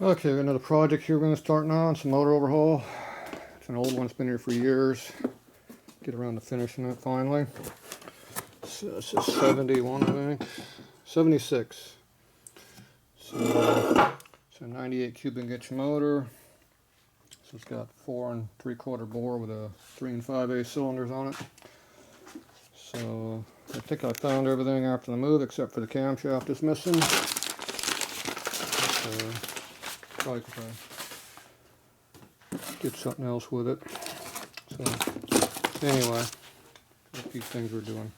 Okay, we got another project here we're going to start now. It's a motor overhaul. It's an old one, it's been here for years. Get around to finishing it finally. So this is 71, I think. 76. So it's a 98 cubic inch motor. So it's got 4 3/4 bore with a 3 5/8 cylinders on it. So I think I found everything after the move except for the camshaft is missing. So, probably could get something else with it. So anyway, a few things we're doing.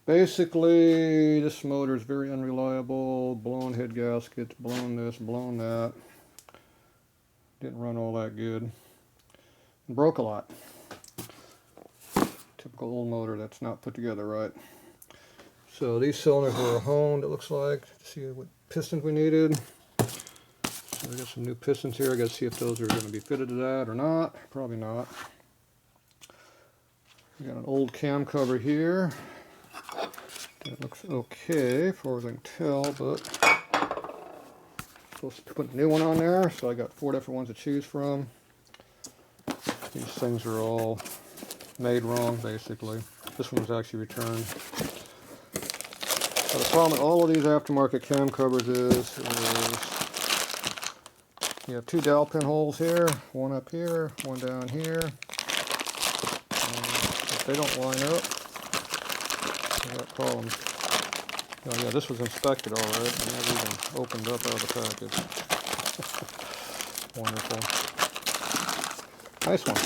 Basically, this motor is very unreliable. Blown head gaskets, blown this, blown that. Didn't run all that good. And broke a lot. Typical old motor that's not put together right. So these cylinders were honed, it looks like, to see what pistons we needed. So we got some new pistons here. I got to see if those are going to be fitted to that or not. Probably not. We got an old cam cover here. It looks okay, as far as I can tell, but supposed to put a new one on there. So I got 4 different ones to choose from. These things are all made wrong, basically. This one was actually returned. So the problem with all of these aftermarket cam covers is you have 2 dowel pin holes here, one up here, one down here. And if they don't line up, you got problems. Oh yeah, this was inspected all right. I never even opened up out of the package. Wonderful. Nice one.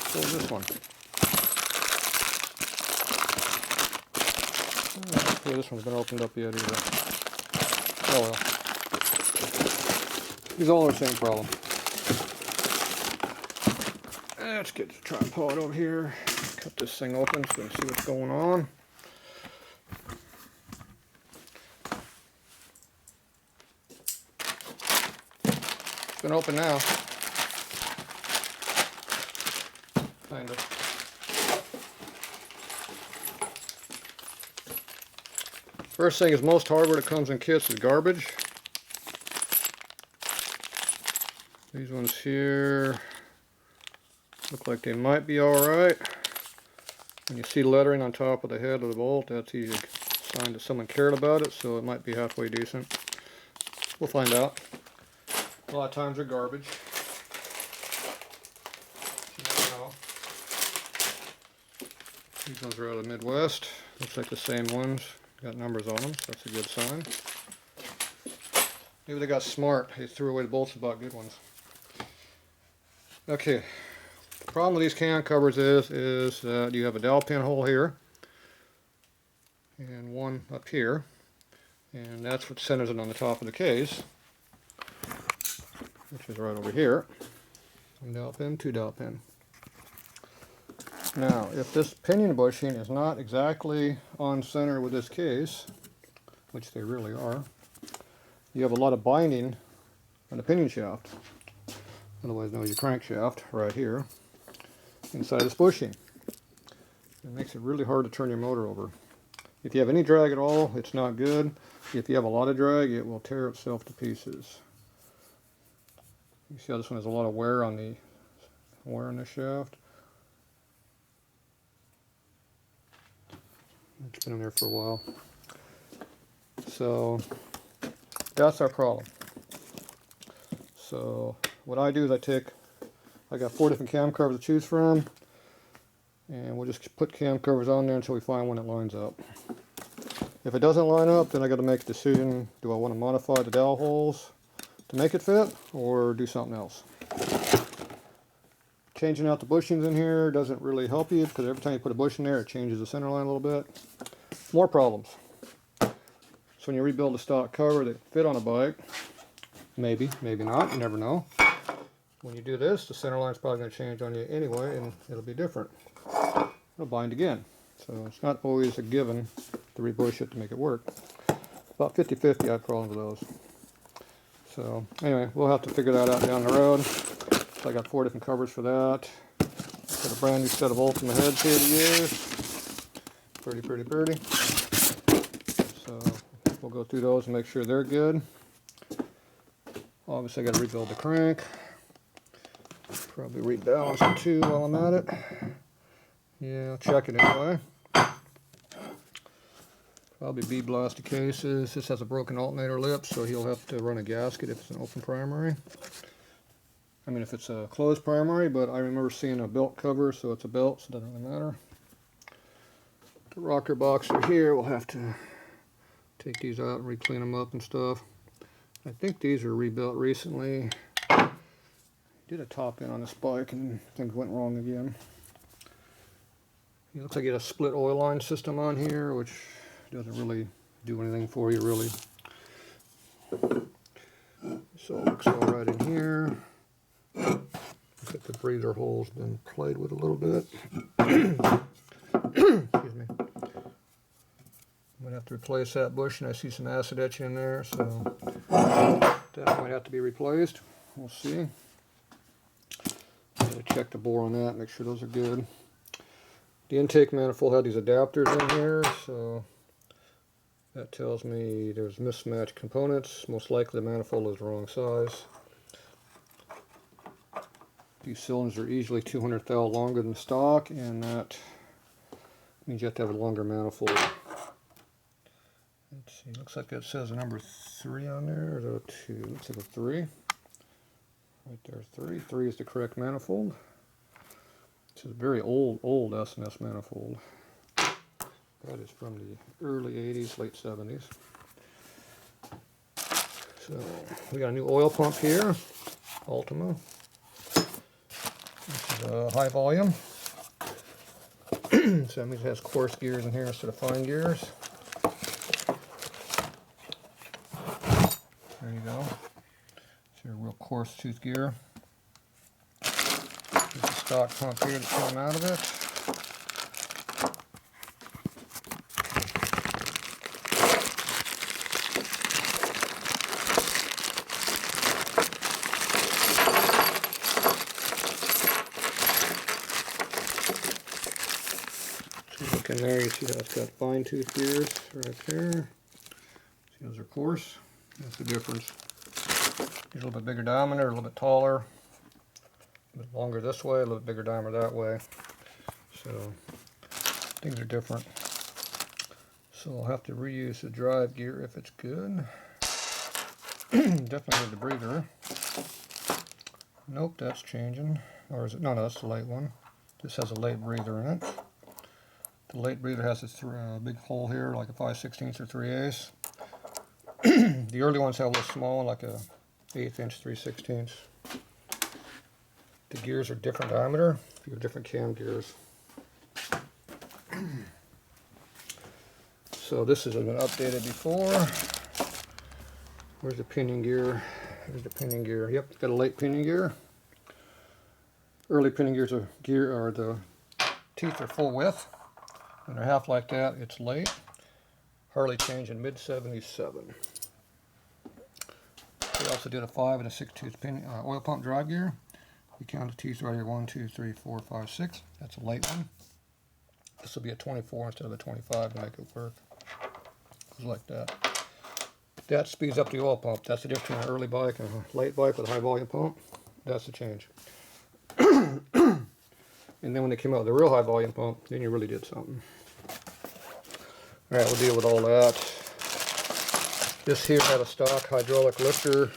So this one. Yeah, this one's been opened up yet either. Oh well. These all are the same problem. Let's get the tripod over here. Cut this thing open so we can see what's going on. It's been open now. Kind of. First thing is, most hardware that comes in kits is garbage. These ones here look like they might be alright. When you see lettering on top of the head of the bolt, that's usually a sign that someone cared about it, so it might be halfway decent. We'll find out. A lot of times they're garbage. You never know. These ones are out of the Midwest. Looks like the same ones. Got numbers on them, so that's a good sign. Maybe they got smart. They threw away the bolts and bought good ones. Okay. The problem with these can covers is that you have a dowel pin hole here and one up here, and that's what centers it on the top of the case, which is right over here. 1 dowel pin, 2 dowel pin. Now, if this pinion bushing is not exactly on center with this case, which they really are, you have a lot of binding on the pinion shaft, otherwise known as your crankshaft, right here, inside this bushing. It makes it really hard to turn your motor over. If you have any drag at all, it's not good. If you have a lot of drag, it will tear itself to pieces. You see how this one has a lot of wear on the shaft. It's been in there for a while. So that's our problem. So what I do is I got 4 different cam covers to choose from, and we'll just put cam covers on there until we find one that lines up. If it doesn't line up, then I got to make a decision. Do I want to modify the dowel holes to make it fit, or do something else? Changing out the bushings in here doesn't really help you, because every time you put a bushing there, it changes the center line a little bit. More problems. So when you rebuild a stock cover that fit on a bike, maybe, maybe not, you never know. When you do this, the center line's probably going to change on you anyway, and it'll be different. It'll bind again. So it's not always a given to rebush it to make it work. About 50-50 I have problems with those. So anyway, we'll have to figure that out down the road. So I got 4 different covers for that. Got a brand new set of Ultima heads here to use. Pretty. So we'll go through those and make sure they're good. Obviously I got to rebuild the crank. Probably rebalance it too while I'm at it. Yeah, I'll check it anyway. Probably B-blast the cases. This has a broken alternator lip, so he'll have to run a gasket if it's an open primary. I mean, if it's a closed primary, but I remember seeing a belt cover, so it's a belt, so it doesn't really matter. The rocker box are here. We'll have to take these out and re-clean them up and stuff. I think these were rebuilt recently. Did a top end on this bike and things went wrong again. It looks like you get a split oil line system on here, which doesn't really do anything for you, really. So it looks all right in here. Looks like the breather hole's been played with a little bit. Excuse me. I'm gonna have to replace that bushing. I see some acid etching in there, so that might have to be replaced. We'll see. Gotta check the bore on that, make sure those are good. The intake manifold had these adapters in here, so that tells me there's mismatched components. Most likely the manifold is the wrong size. These cylinders are easily 200 thou longer than stock, and that means you have to have a longer manifold. Let's see, looks like it says a number 3 on there, or is it a 2? Looks like a 3. Right there, 3. 3 is the correct manifold. This is a very old S&S manifold. That is from the early 80s, late 70s. So, we got a new oil pump here, Ultima. This is a high volume. So that means it has coarse gears in here instead of fine gears. There you go. It's your real coarse tooth gear. There's a stock pump here to come out of it. So look in there, you see how it's got fine tooth gears right there. See, those are coarse. That's the difference. These are a little bit bigger diameter, a little bit taller, a bit longer this way, a little bit bigger diameter that way. So things are different. So I'll have to reuse the drive gear if it's good. Definitely need the breather. Nope, that's changing. Or is it? No, that's the late one. This has a late breather in it. The late breather has this big hole here, like a 5/16 or 3/8. The early ones have a little small, like a 1/8 inch, 3/16. The gears are different diameter. You have different cam gears. So this has been updated before. Where's the pinion gear? There's the pinion gear. Yep, it's got a late pinion gear. Early pinion gears are the teeth are full width. When they're half like that, it's late. Harley changed in mid-77. We also did a 5 and a 6 tooth oil pump drive gear. We count the teeth right here, 1, 2, 3, 4, 5, 6. That's a late one. This will be a 24 instead of a 25 to make it work. Just like that. That speeds up the oil pump. That's the difference between an early bike and a late bike with a high volume pump. That's the change. And then when they came out with the real high volume pump, then you really did something. Alright, we'll deal with all that. This here had a stock hydraulic lifter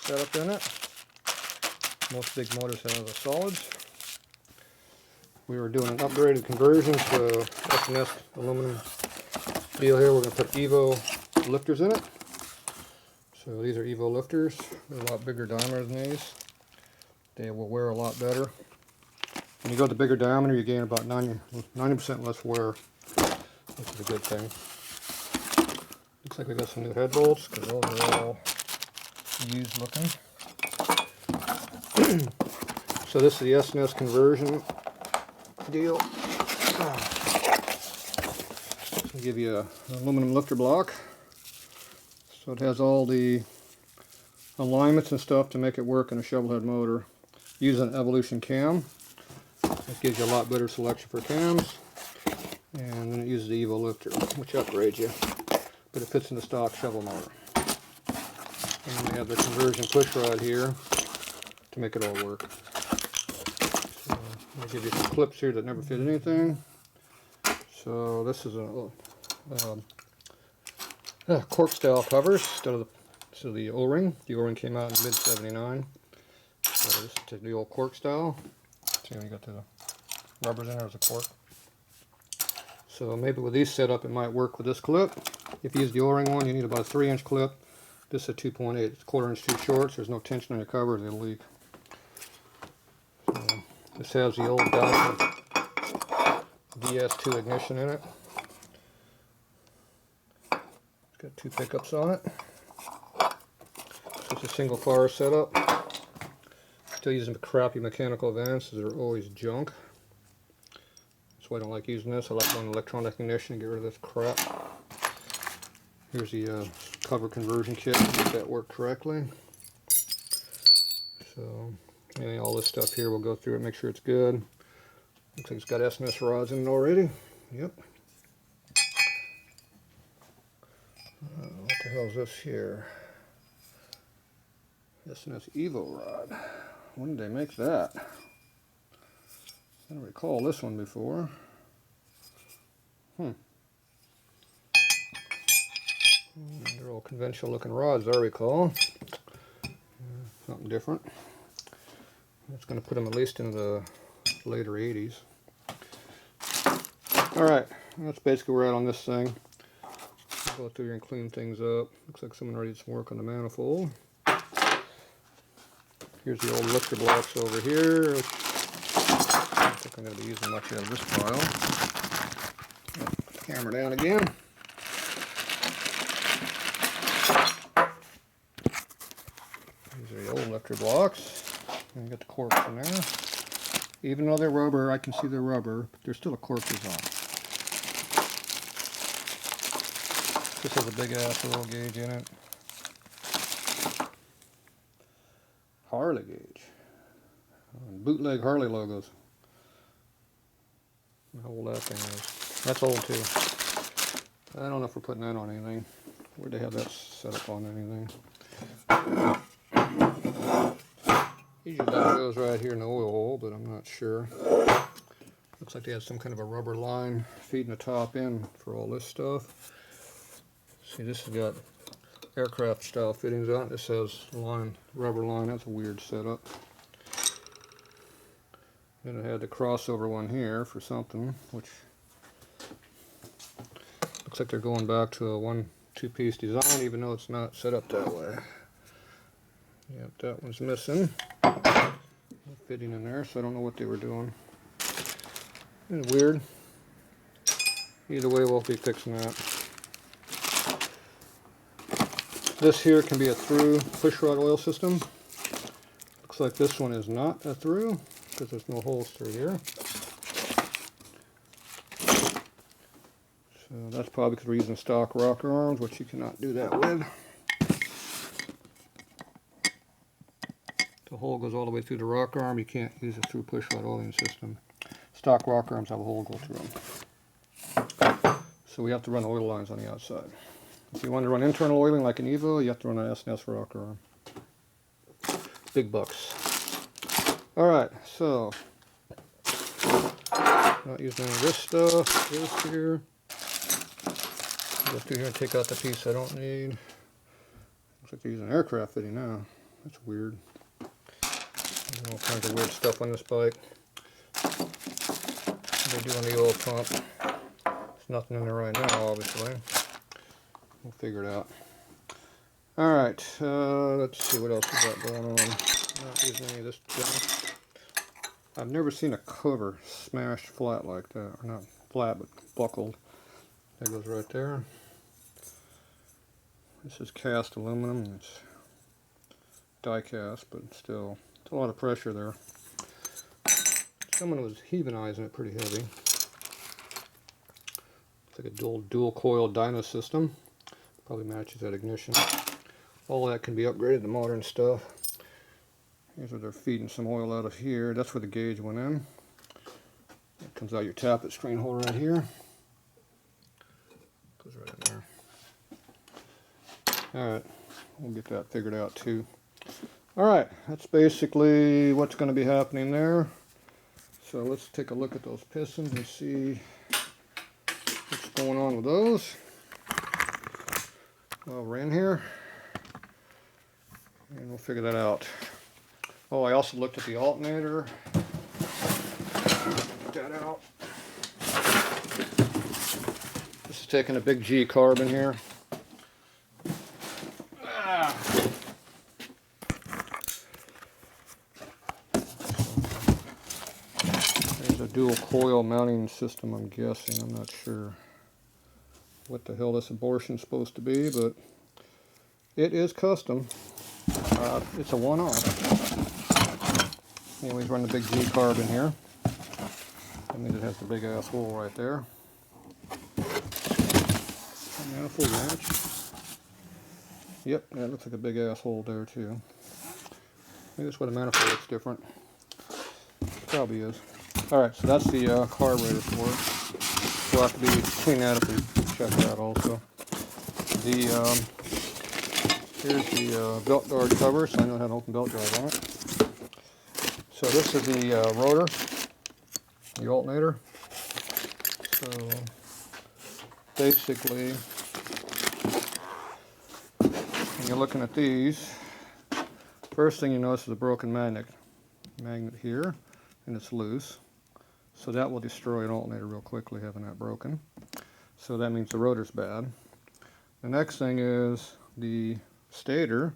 setup in it. Most big motors have the solids. We were doing an upgraded conversion to S&S aluminum deal here. We're going to put Evo lifters in it. So these are Evo lifters. They're a lot bigger diameter than these. They will wear a lot better. When you go to the bigger diameter, you gain about 90% less wear, which is a good thing. Looks like we got some new head bolts because those are all used looking. So this is the S&S conversion deal. I'll give you an aluminum lifter block. So it has all the alignments and stuff to make it work in a shovelhead motor. Using an Evolution cam. It gives you a lot better selection for cams. And then it uses the Evo lifter, which upgrades you. but it fits in the stock shovel motor. And then we have the conversion push rod here to make it all work. So I'm going to give you some clips here that never fit anything. So this is a cork style covers instead of the O-ring. The O-ring came out in mid '79. So this is the old cork style. See how you got the rubbers in there as a cork. So maybe with these set up it might work with this clip. If you use the O-ring one, you need about a 3-inch clip. This is a 2.8. It's a 1/4 inch too short, so there's no tension on your covers, it'll leak. So this has the old Dodge DS2 ignition in it. It's got 2 pickups on it. It's a single fire setup. Still using the crappy mechanical vents, they're always junk. That's why I don't like using this. I like going electronic ignition and get rid of this crap. Here's the cover conversion kit to make that work correctly. So, all this stuff here, we'll go through it, make sure it's good. Looks like it's got S&S rods in it already. Yep. What the hell is this here? S&S Evo rod. When did they make that? I don't recall this one before. They're all conventional looking rods, I recall. Something different. It's going to put them at least into the later 80s. Alright, that's basically where we're at on this thing. I'll go through here and clean things up. Looks like someone already did some work on the manifold. Here's the old lifter blocks over here, which I don't think I'm going to be using much out of this file. Put the camera down again. These are the old lifter blocks. And you got the corks in there. Even though they're rubber, I can see they're rubber, but there's still a cork design. This has a big ass oil gauge in it. Harley gauge. Bootleg Harley logos. How old that thing is. That's old too. I don't know if we're putting that on anything. Where'd they have that set up on anything? Usually that goes right here in the oil hole, but I'm not sure. Looks like they had some kind of a rubber line feeding the top end for all this stuff. See, this has got aircraft style fittings on it. This says line, rubber line. That's a weird setup. Then it had the crossover one here for something, which looks like they're going back to a 1-2 piece design, even though it's not set up that way. Yep, that one's missing. No fitting in there, so I don't know what they were doing. It's weird. Either way, we'll be fixing that. This here can be a through push rod oil system. Looks like this one is not a through because there's no holes through here. So that's probably because we're using stock rocker arms, which you cannot do that with. The hole goes all the way through the rocker arm. You can't use a through push rod oiling system. Stock rocker arms have a hole go through them. So we have to run oil lines on the outside. If you want to run internal oiling like an Evo, you have to run an S&S rocker arm. Big bucks. Alright, so not using any of this stuff. This here. Go through here and take out the piece I don't need. Looks like they're using aircraft fitting now. That's weird. There's all kinds of weird stuff on this bike. They do on the oil pump. There's nothing in there right now, obviously. We'll figure it out. Alright, let's see what else we got going on. Not using any of this junk. I've never seen a cover smashed flat like that. Or not flat, but buckled. That goes right there. This is cast aluminum. It's die cast, but still, it's a lot of pressure there. Someone was heavenizing it pretty heavy. It's like a dual coil dyno system. Probably matches that ignition. All that can be upgraded to modern stuff. Here's where they're feeding some oil out of here. That's where the gauge went in. It comes out your tappet screen hole right here. Goes right in there. Alright, we'll get that figured out too. Alright, that's basically what's going to be happening there. So let's take a look at those pistons and see what's going on with those. Well, we're in here, and we'll figure that out. Oh, I also looked at the alternator. Get that out. This is taking a big G carbon here. There's a dual coil mounting system, I'm guessing. I'm not sure what the hell this abortion's supposed to be, but it is custom. It's a one-off. Anyways, run the big G carbon here. That means it has the big ass hole right there. Manifold wrench. Yep, that looks like a big ass hole there too. Maybe that's why the manifold looks different. Probably is. Alright, so that's the carburetor for it. We'll have to be clean that up and check that also. Here's the belt guard cover, so I know how to open belt drive on it. So this is the rotor, the alternator. So basically, when you're looking at these, first thing you notice is a broken magnet here, and it's loose. So that will destroy an alternator real quickly, having that broken. So that means the rotor's bad. The next thing is the stator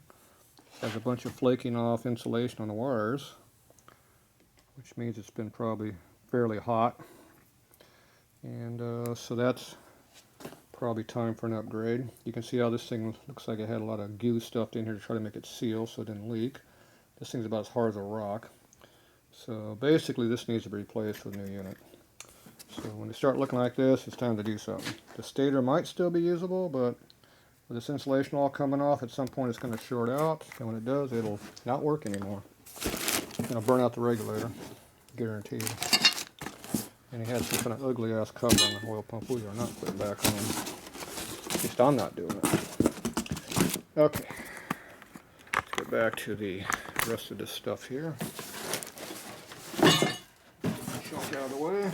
has a bunch of flaking off insulation on the wires, which means it's been probably fairly hot. And so that's probably time for an upgrade. You can see how this thing looks like it had a lot of goo stuffed in here to try to make it seal so it didn't leak. This thing's about as hard as a rock. So basically this needs to be replaced with a new unit. So when they start looking like this, it's time to do something. The stator might still be usable, but with this insulation all coming off, at some point it's going to short out, and when it does, it'll not work anymore. It'll burn out the regulator, guaranteed. And he had some kind of ugly ass cover on the oil pump. We are not putting back on. At least I'm not doing it. Okay, let's get back to the rest of this stuff here. Chunk out of the way.